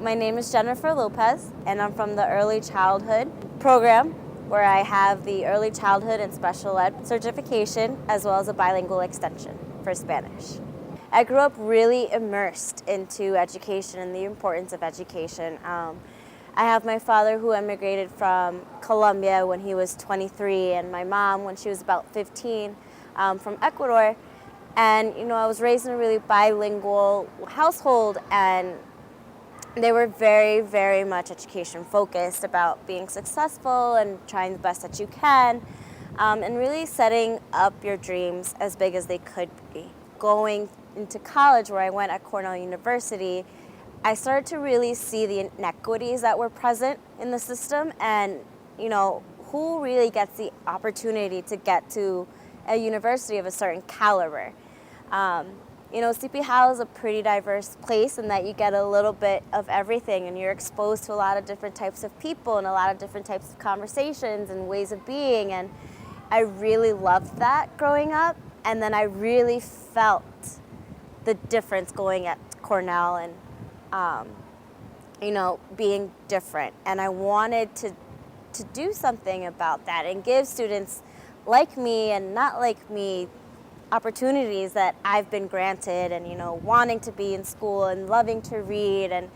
My name is Jennifer Lopez, and I'm from the Early Childhood program, where I have the Early Childhood and Special Ed certification, as well as a bilingual extension for Spanish. I grew up really immersed into education and the importance of education. I have my father who immigrated from Colombia when he was 23, and my mom when she was about 15 from Ecuador. And I was raised in a really bilingual household, and they were very, very much education focused about being successful and trying the best that you can, and really setting up your dreams as big as they could be. Going into college, where I went at Cornell University, I started to really see the inequities that were present in the system, and who really gets the opportunity to get to a university of a certain caliber. CP Howell is a pretty diverse place in that you get a little bit of everything, and you're exposed to a lot of different types of people and a lot of different types of conversations and ways of being, and I really loved that growing up. And then I really felt the difference going at Cornell and being different, and I wanted to do something about that and give students like me and not like me opportunities that I've been granted, and wanting to be in school and loving to read, and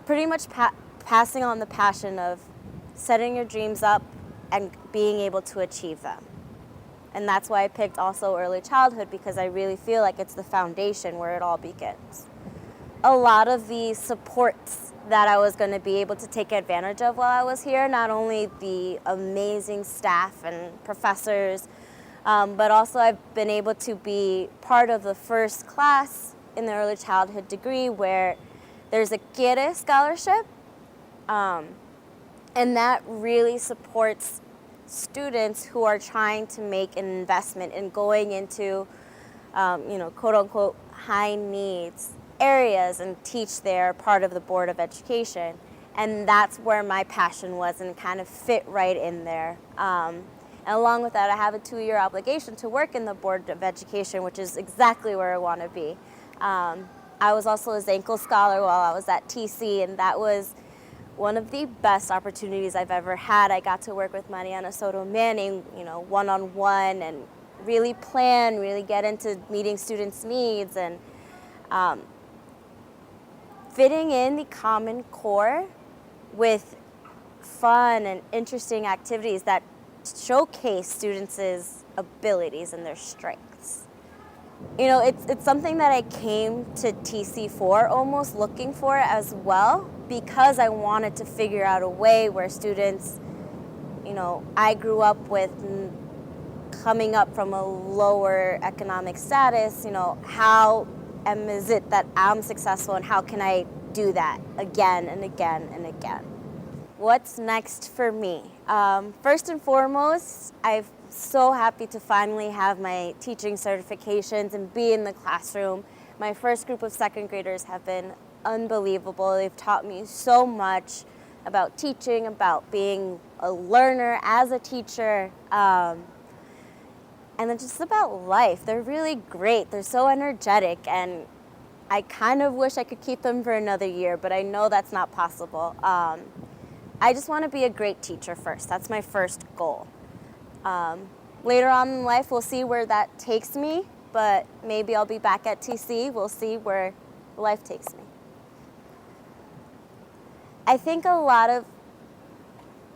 pretty much passing on the passion of setting your dreams up and being able to achieve them. And that's why I picked also early childhood, because I really feel like it's the foundation where it all begins. A lot of the supports that I was going to be able to take advantage of while I was here, not only the amazing staff and professors, but also I've been able to be part of the first class in the early childhood degree where there's a Quiere scholarship, and that really supports students who are trying to make an investment in going into, quote unquote, high needs areas and teach there, part of the Board of Education. And that's where my passion was and kind of fit right in there. And along with that, I have a 2-year obligation to work in the Board of Education, which is exactly where I want to be. I was also a Zankel Scholar while I was at TC, and that was one of the best opportunities I've ever had. I got to work with Mariana Soto Manning, one-on-one, and really plan, really get into meeting students' needs, and fitting in the Common Core with fun and interesting activities that showcase students' abilities and their strengths. It's something that I came to TC for, almost looking for as well, because I wanted to figure out a way where students, I grew up with coming up from a lower economic status, how is it that I'm successful, and how can I do that again and again and again? What's next for me? First and foremost, I'm so happy to finally have my teaching certifications and be in the classroom. My first group of second graders have been unbelievable. They've taught me so much about teaching, about being a learner as a teacher, and then just about life. They're really great. They're so energetic, and I kind of wish I could keep them for another year, but I know that's not possible. I just want to be a great teacher first. That's my first goal. Later on in life, we'll see where that takes me, but maybe I'll be back at TC. We'll see where life takes me. I think a lot of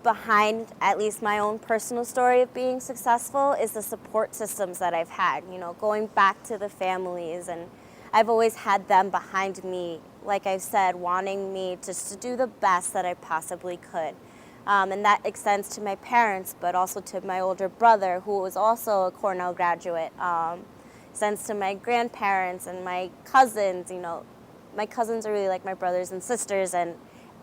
behind at least my own personal story of being successful is the support systems that I've had, going back to the families, and I've always had them behind me, like I said, wanting me just to do the best that I possibly could. And that extends to my parents, but also to my older brother, who was also a Cornell graduate. Extends to my grandparents and my cousins. My cousins are really like my brothers and sisters, and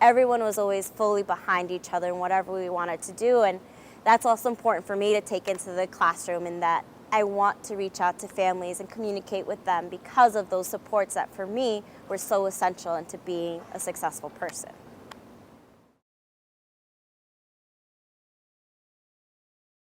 everyone was always fully behind each other in whatever we wanted to do. And that's also important for me to take into the classroom, in that I want to reach out to families and communicate with them because of those supports that for me were so essential into being a successful person.